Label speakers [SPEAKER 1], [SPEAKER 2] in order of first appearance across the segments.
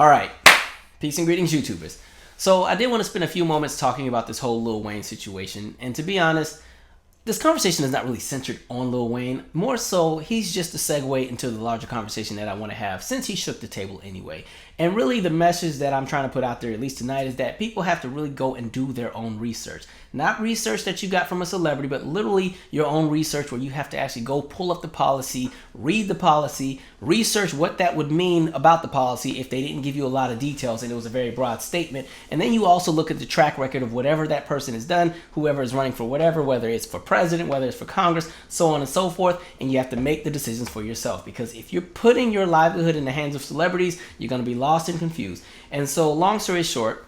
[SPEAKER 1] All right. Peace and greetings, YouTubers. So I did want to spend a few moments talking about this whole Lil Wayne situation. And to be honest, this conversation is not really centered on Lil Wayne. More so, he's just a segue into the larger conversation that I want to have since he shook the table anyway. And really the message that I'm trying to put out there, at least tonight, is that people have to really go and do their own research. Not research that you got from a celebrity, but literally your own research where you have to actually go pull up the policy, read the policy, research what that would mean about the policy if they didn't give you a lot of details and it was a very broad statement. And then you also look at the track record of whatever that person has done, whoever is running for whatever, whether it's for president, whether it's for Congress, so on and so forth, and you have to make the decisions for yourself. Because if you're putting your livelihood in the hands of celebrities, you're going to be lost and confused. And so, long story short,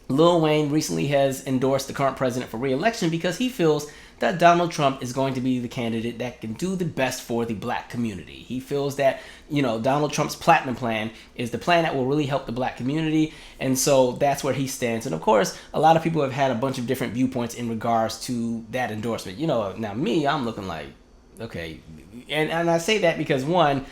[SPEAKER 1] Lil Wayne recently has endorsed the current president for re-election because he feels that Donald Trump is going to be the candidate that can do the best for the black community. He feels that, Donald Trump's platinum plan is the plan that will really help the black community. And so that's where he stands. And of course, a lot of people have had a bunch of different viewpoints in regards to that endorsement. Now me, I'm looking like, okay. And I say that because one,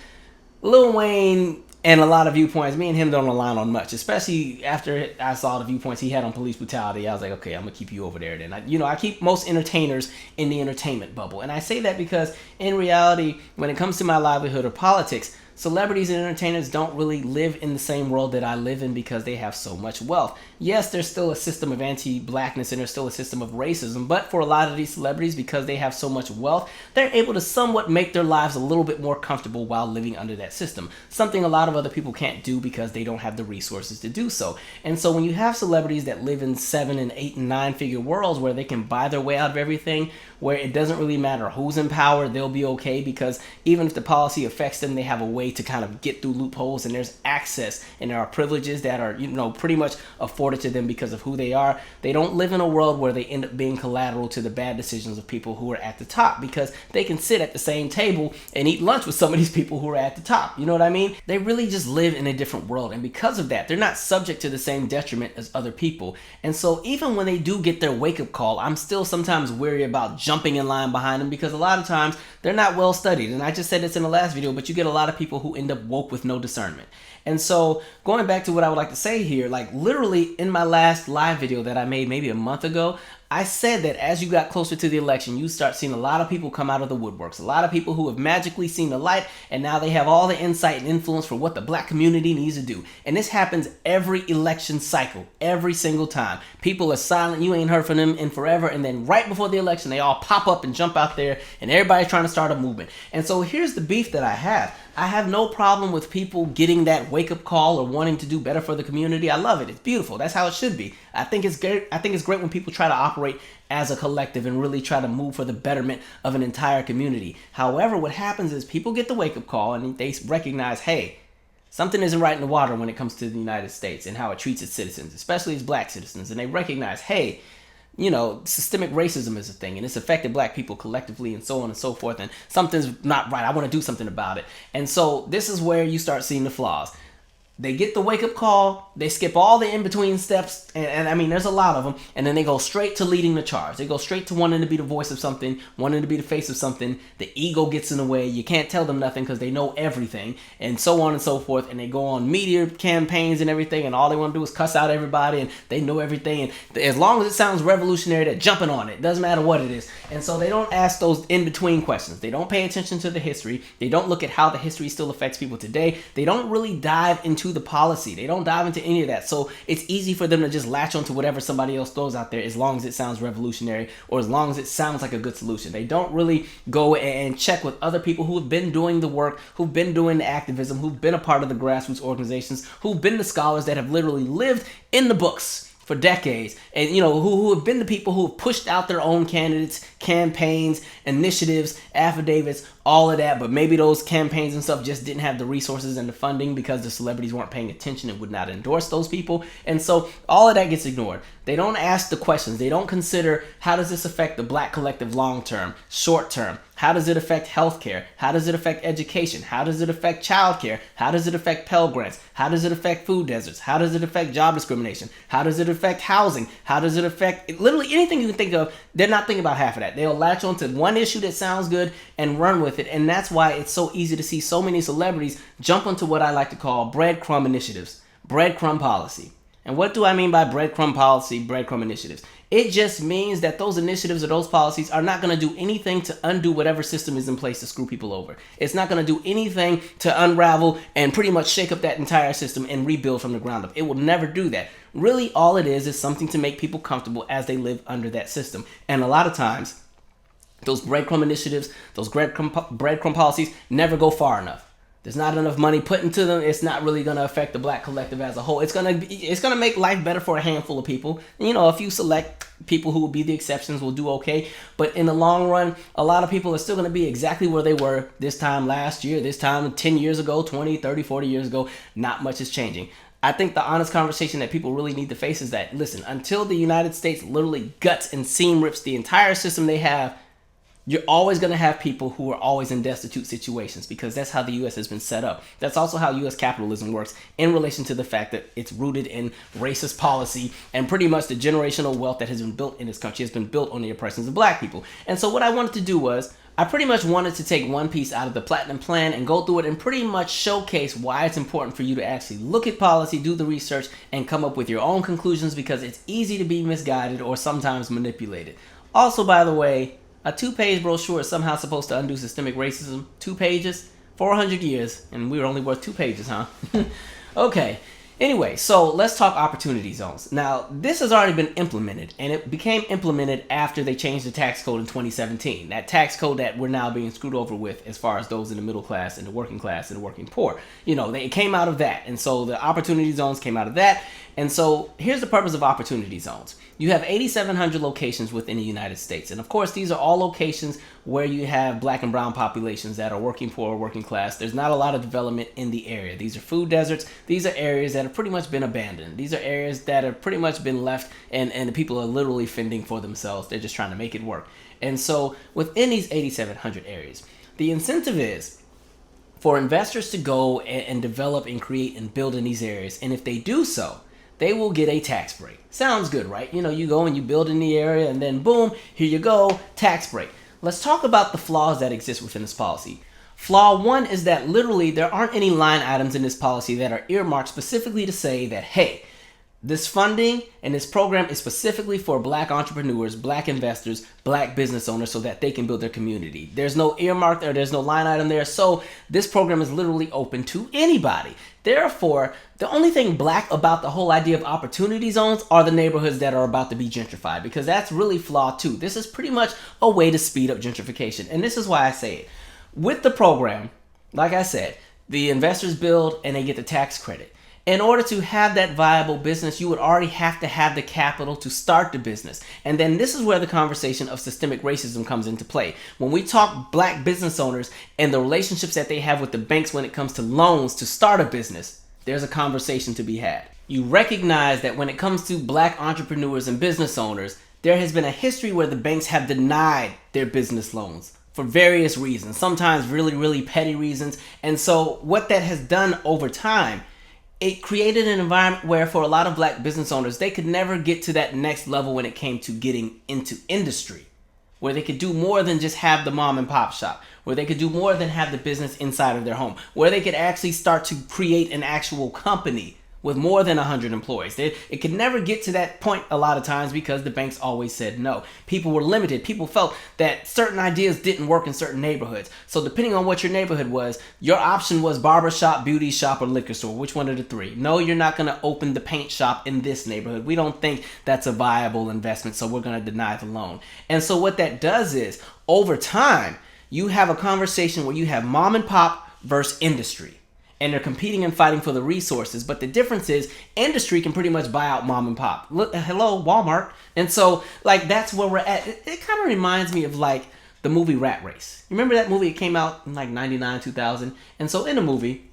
[SPEAKER 1] Lil Wayne and a lot of viewpoints, me and him don't align on much, especially after I saw the viewpoints he had on police brutality. I was like, okay, I'm going to keep you over there then. I keep most entertainers in the entertainment bubble. And I say that because in reality, when it comes to my livelihood or politics, celebrities and entertainers don't really live in the same world that I live in because they have so much wealth. Yes, there's still a system of anti-blackness and there's still a system of racism, but for a lot of these celebrities, because they have so much wealth, they're able to somewhat make their lives a little bit more comfortable while living under that system. Something a lot of other people can't do because they don't have the resources to do so. And so when you have celebrities that live in 7 and 8 and 9 figure worlds where they can buy their way out of everything, where it doesn't really matter who's in power, they'll be okay because even if the policy affects them, they have a way to kind of get through loopholes, and there's access and there are privileges that are pretty much afforded to them because of who they are. They don't live in a world where they end up being collateral to the bad decisions of people who are at the top because they can sit at the same table and eat lunch with some of these people who are at the top. You know what I mean? They really just live in a different world, and because of that, they're not subject to the same detriment as other people. And so even when they do get their wake-up call, I'm still sometimes wary about jumping in line behind them because a lot of times they're not well studied. And I just said this in the last video, but you get a lot of people who end up woke with no discernment. And so going back to what I would like to say here, like literally in my last live video that I made maybe a month ago, I said that as you got closer to the election, you start seeing a lot of people come out of the woodworks. A lot of people who have magically seen the light, and now they have all the insight and influence for what the black community needs to do. And this happens every election cycle, every single time. People are silent, you ain't heard from them in forever, and then right before the election, they all pop up and jump out there, and everybody's trying to start a movement. And so here's the beef that I have. I have no problem with people getting that wake-up call or wanting to do better for the community. I love it. It's beautiful. That's how it should be. I think it's great. I think it's great when people try to operate as a collective and really try to move for the betterment of an entire community. However, what happens is people get the wake-up call and they recognize, hey, something isn't right in the water when it comes to the United States and how it treats its citizens, especially its black citizens. And they recognize, hey, systemic racism is a thing and it's affected black people collectively and so on and so forth, and something's not right. I want to do something about it. And so this is where you start seeing the flaws. They get the wake-up call, they skip all the in-between steps, and I mean, there's a lot of them, and then they go straight to leading the charge. They go straight to wanting to be the voice of something, wanting to be the face of something. The ego gets in the way. You can't tell them nothing because they know everything, and so on and so forth, and they go on media campaigns and everything, and all they want to do is cuss out everybody, and they know everything, and as long as it sounds revolutionary, they're jumping on it. Doesn't matter what it is. And so they don't ask those in-between questions. They don't pay attention to the history. They don't look at how the history still affects people today. They don't really dive into the policy. They don't dive into any of that. So it's easy for them to just latch onto whatever somebody else throws out there as long as it sounds revolutionary or as long as it sounds like a good solution. They don't really go and check with other people who have been doing the work, who've been doing the activism, who've been a part of the grassroots organizations, who've been the scholars that have literally lived in the books for decades, and who have been the people who have pushed out their own candidates, campaigns, initiatives, affidavits, all of that, but maybe those campaigns and stuff just didn't have the resources and the funding because the celebrities weren't paying attention and would not endorse those people. And so all of that gets ignored. They don't ask the questions. They don't consider, how does this affect the black collective long term, short term? How does it affect healthcare? How does it affect education? How does it affect childcare? How does it affect Pell Grants? How does it affect food deserts? How does it affect job discrimination? How does it affect housing? How does it affect literally anything you can think of? They're not thinking about half of that. They'll latch on to one issue that sounds good and run with it. And that's why it's so easy to see so many celebrities jump onto what I like to call breadcrumb initiatives. breadcrumb policy. And what do I mean by breadcrumb policy, breadcrumb initiatives? It just means that those initiatives or those policies are not going to do anything to undo whatever system is in place to screw people over. It's not going to do anything to unravel and pretty much shake up that entire system and rebuild from the ground up. It will never do that. Really, all it is something to make people comfortable as they live under that system. And a lot of times, those breadcrumb initiatives, those breadcrumb policies never go far enough. There's not enough money put into them. It's not really going to affect the black collective as a whole. It's going to make life better for a handful of people. You know, a few select people who will be the exceptions will do okay. But in the long run, a lot of people are still going to be exactly where they were this time last year, this time 10 years ago, 20, 30, 40 years ago. Not much is changing. I think the honest conversation that people really need to face is that, listen, until the United States literally guts and seam rips the entire system they have, you're always going to have people who are always in destitute situations, because that's how the U.S. has been set up. That's also how U.S. capitalism works in relation to the fact that it's rooted in racist policy, and pretty much the generational wealth that has been built in this country has been built on the oppressions of black people. And so what I wanted to do was, I pretty much wanted to take one piece out of the Platinum Plan and go through it and pretty much showcase why it's important for you to actually look at policy, do the research, and come up with your own conclusions, because it's easy to be misguided or sometimes manipulated. Also, by the way, a 2-page brochure is somehow supposed to undo systemic racism. 2 pages? 400 years. And we were only worth 2 pages, huh? Okay. Anyway, so let's talk opportunity zones. Now, this has already been implemented, and it became implemented after they changed the tax code in 2017. That tax code that we're now being screwed over with as far as those in the middle class and the working working poor. You know, it came out of that. And so the opportunity zones came out of that. And so here's the purpose of opportunity zones. You have 8,700 locations within the United States. And of course, these are all locations where you have black and brown populations that are working poor or working class. There's not a lot of development in the area. These are food deserts. These are areas that have pretty much been abandoned. These are areas that have pretty much been left, and the people are literally fending for themselves. They're just trying to make it work. And so within these 8,700 areas, the incentive is for investors to go and develop and create and build in these areas. And if they do so, they will get a tax break. Sounds good, right? You know, you go and you build in the area, and then boom, here you go, tax break. Let's talk about the flaws that exist within this policy. Flaw 1 is that literally there aren't any line items in this policy that are earmarked specifically to say that, hey, this funding and this program is specifically for black entrepreneurs, black investors, black business owners, so that they can build their community. There's no earmark there. There's no line item there. So this program is literally open to anybody. Therefore, the only thing black about the whole idea of opportunity zones are the neighborhoods that are about to be gentrified, because that's really flaw 2. This is pretty much a way to speed up gentrification. And this is why I say it. With the program, like I said, the investors build and they get the tax credit. In order to have that viable business, you would already have to have the capital to start the business. And then this is where the conversation of systemic racism comes into play. When we talk black business owners and the relationships that they have with the banks when it comes to loans to start a business, there's a conversation to be had. You recognize that when it comes to black entrepreneurs and business owners, there has been a history where the banks have denied their business loans for various reasons, sometimes really, really petty reasons. And so what that has done over time, it created an environment where for a lot of black business owners, they could never get to that next level when it came to getting into industry, where they could do more than just have the mom and pop shop, where they could do more than have the business inside of their home, where they could actually start to create an actual company with more than 100 employees. It could never get to that point a lot of times because the banks always said no. People were limited. People felt that certain ideas didn't work in certain neighborhoods. So depending on what your neighborhood was, your option was barbershop, beauty shop, or liquor store. Which one of the three? No, you're not going to open the paint shop in this neighborhood. We don't think that's a viable investment, so we're going to deny the loan. And so what that does is, over time, you have a conversation where you have mom and pop versus industry. And they're competing and fighting for the resources. But the difference is industry can pretty much buy out mom and pop. Look, hello, Walmart. And so, like, that's where we're at. It kind of reminds me of, like, the movie Rat Race. You remember that movie? It came out in, like, 99, 2000. And so in the movie,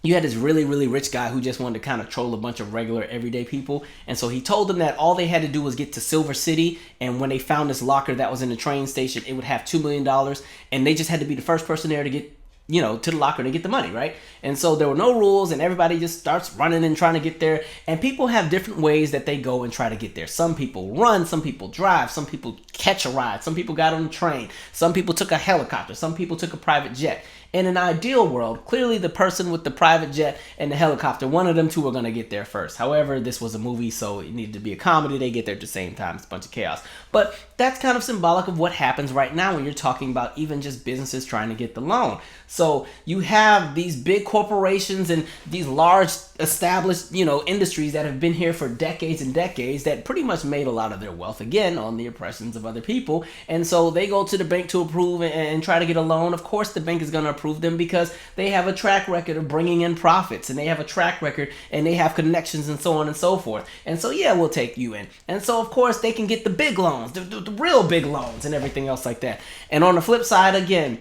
[SPEAKER 1] you had this really, really rich guy who just wanted to kind of troll a bunch of regular, everyday people. And so he told them that all they had to do was get to Silver City. And when they found this locker that was in the train station, it would have $2 million. And they just had to be the first person there to get, you know, to the locker to get the money, right? And so there were no rules, and everybody just starts running and trying to get there. And people have different ways that they go and try to get there. Some people run, some people drive, some people catch a ride, some people got on a train, some people took a helicopter, some people took a private jet. In an ideal world, clearly the person with the private jet and the helicopter, one of them two are going to get there first. However, this was a movie, so it needed to be a comedy. They get there at the same time. It's a bunch of chaos. But that's kind of symbolic of what happens right now when you're talking about even just businesses trying to get the loan. So you have these big corporations and these large established, industries that have been here for decades and decades that pretty much made a lot of their wealth, again, on the oppressions of other people. And so they go to the bank to approve and try to get a loan. Of course, the bank is going to approve them because they have a track record of bringing in profits, and they have a track record, and they have connections, and so on and so forth. And so, yeah, we'll take you in. And so, of course, they can get the big loans, the real big loans, and everything else like that. And on the flip side, again,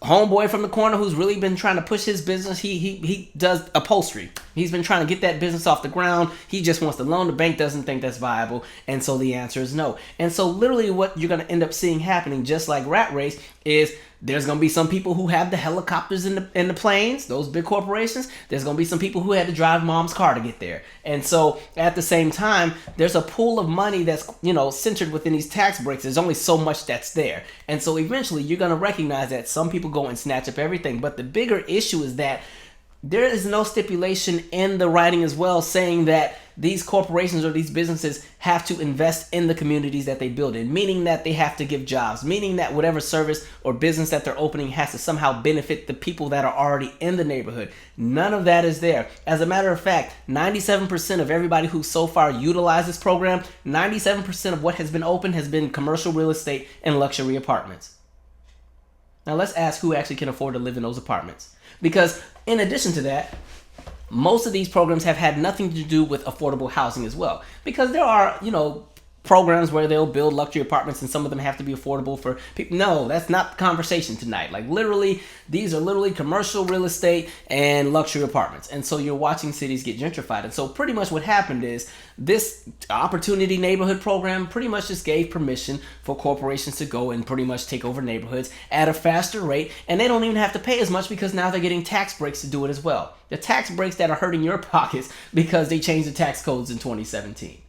[SPEAKER 1] homeboy from the corner who's really been trying to push his business, he does upholstery. He's been trying to get that business off the ground. He just wants to loan. The bank doesn't think that's viable, and so the answer is no. And so literally what you're going to end up seeing happening, just like Rat Race, is there's going to be some people who have the helicopters and the planes, those big corporations. There's going to be some people who had to drive mom's car to get there. And so at the same time, there's a pool of money that's, centered within these tax breaks. There's only so much that's there. And so eventually you're going to recognize that some people go and snatch up everything. But the bigger issue is that there is no stipulation in the writing as well saying that these corporations or these businesses have to invest in the communities that they build in, meaning that they have to give jobs, meaning that whatever service or business that they're opening has to somehow benefit the people that are already in the neighborhood. None of that is there. As a matter of fact, 97% of everybody who so far utilized this program, 97% of what has been opened has been commercial real estate and luxury apartments. Now let's ask who actually can afford to live in those apartments. Because in addition to that, most of these programs have had nothing to do with affordable housing as well. Because there are, programs where they'll build luxury apartments and some of them have to be affordable for people. No, that's not the conversation tonight. Like literally, these are literally commercial real estate and luxury apartments. And so you're watching cities get gentrified. And so pretty much what happened is this opportunity neighborhood program pretty much just gave permission for corporations to go and pretty much take over neighborhoods at a faster rate. And they don't even have to pay as much because now they're getting tax breaks to do it as well. The tax breaks that are hurting your pockets because they changed the tax codes in 2017.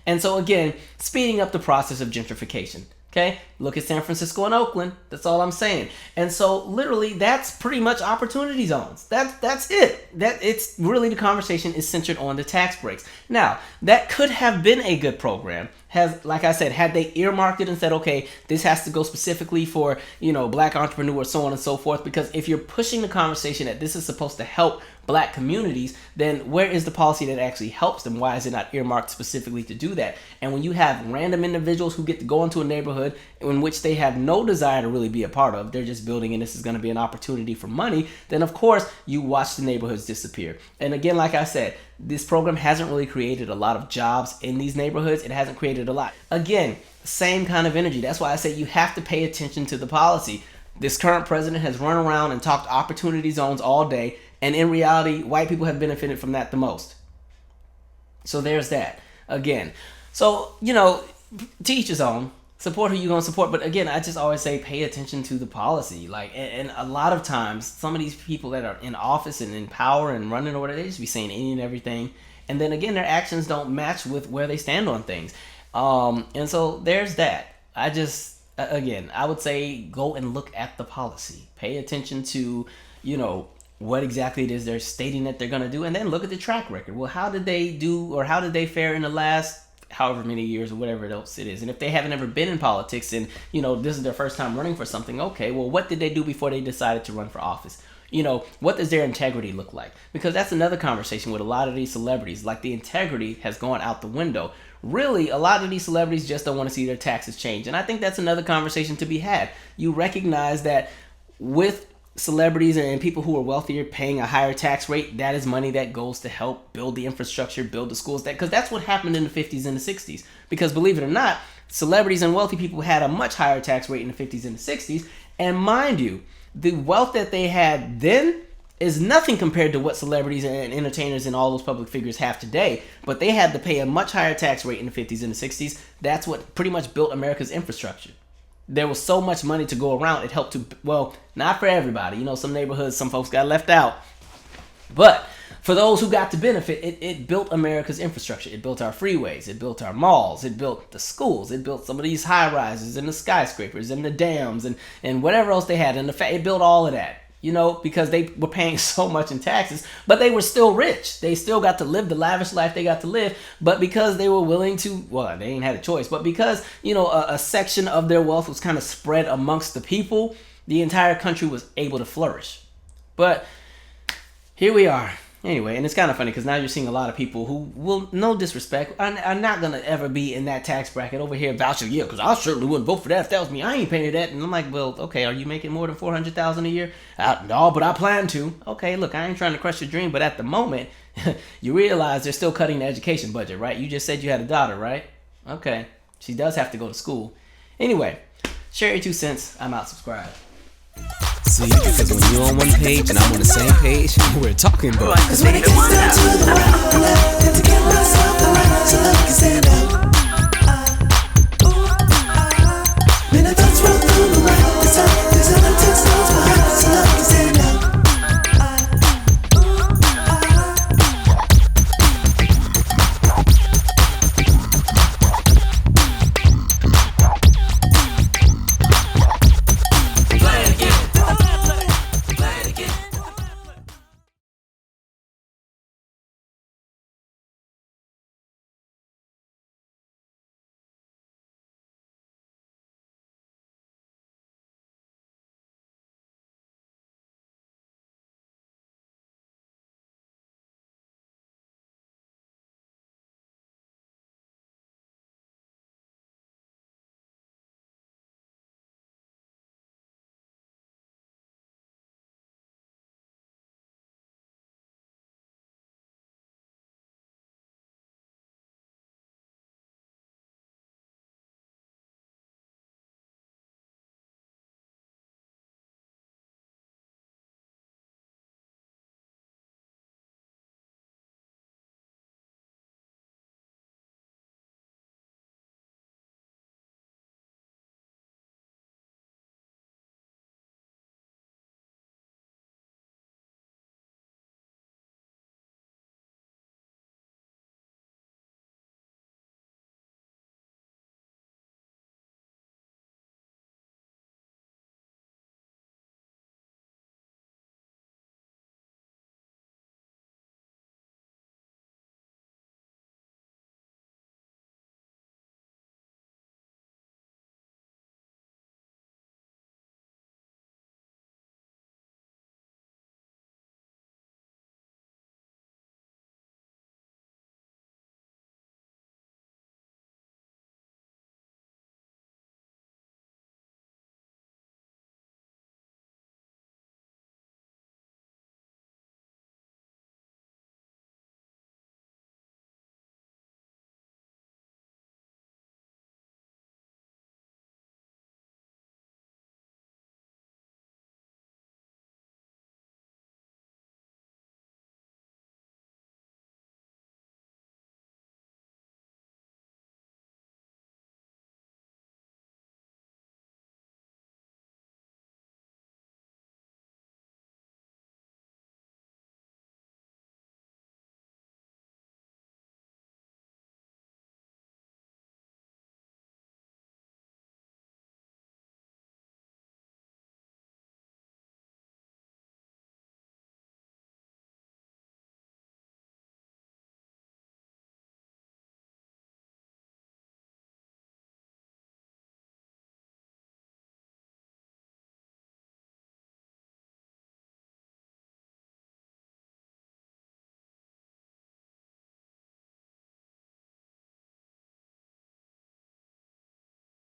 [SPEAKER 1] And so again, speeding up the process of gentrification. Okay, look at San Francisco and Oakland. That's all I'm saying. And so literally, that's pretty much opportunity zones. That's it. It's really, the conversation is centered on the tax breaks. Now, that could have been a good program. Like I said, had they earmarked it and said, okay, this has to go specifically for, black entrepreneurs, so on and so forth. Because if you're pushing the conversation that this is supposed to help black communities, then where is the policy that actually helps them? Why is it not earmarked specifically to do that? And when you have random individuals who get to go into a neighborhood in which they have no desire to really be a part of, they're just building and this is going to be an opportunity for money, then of course you watch the neighborhoods disappear. And again, like I said, this program hasn't really created a lot of jobs in these neighborhoods. It hasn't created a lot. Again, same kind of energy. That's why I say you have to pay attention to the policy. This current president has run around and talked opportunity zones all day, and in reality, white people have benefited from that the most. So there's that. Again, so, to each his own. Support who you're going to support. But again, I just always say pay attention to the policy. And a lot of times, some of these people that are in office and in power and running or whatever, they just be saying any and everything. And then again, their actions don't match with where they stand on things. And so there's that. I would say go and look at the policy. Pay attention to, what exactly it is they're stating that they're going to do. And then look at the track record. Well, how did they do, or how did they fare in the last however many years or whatever else it is? And if they haven't ever been in politics and, this is their first time running for something, okay, well, what did they do before they decided to run for office? What does their integrity look like? Because that's another conversation with a lot of these celebrities. Like, the integrity has gone out the window. Really, a lot of these celebrities just don't want to see their taxes change. And I think that's another conversation to be had. You recognize that with celebrities and people who are wealthier paying a higher tax rate, that is money that goes to help build the infrastructure, build the schools, because that's what happened in the 50s and the 60s. Because believe it or not, celebrities and wealthy people had a much higher tax rate in the 50s and the 60s. And mind you, the wealth that they had then is nothing compared to what celebrities and entertainers and all those public figures have today. But they had to pay a much higher tax rate in the 50s and the 60s. That's what pretty much built America's infrastructure. There was so much money to go around. It helped to, well, not for everybody. Some neighborhoods, some folks got left out. But for those who got to benefit, it built America's infrastructure. It built our freeways. It built our malls. It built the schools. It built some of these high rises and the skyscrapers and the dams and whatever else they had. And it built all of that. because they were paying so much in taxes, but they were still rich. They still got to live the lavish life they got to live, but because they were willing to, well, they ain't had a choice, but because, a section of their wealth was kind of spread amongst the people, the entire country was able to flourish. But here we are. Anyway, and it's kind of funny because now you're seeing a lot of people who will, no disrespect, are not going to ever be in that tax bracket over here vouching, yeah, because I certainly wouldn't vote for that if that was me. I ain't paying that. And I'm like, well, okay, are you making more than $400,000 a year? No, but I plan to. Okay, look, I ain't trying to crush your dream, but at the moment, you realize they're still cutting the education budget, right? You just said you had a daughter, right? Okay, she does have to go to school. Anyway, share your 2 cents. I'm out. Subscribe.
[SPEAKER 2] See, because when you're on one page and I'm on the same page, we're talking about.
[SPEAKER 3] Cause when it gets down to the wire, I got to get myself around so that I can stand up.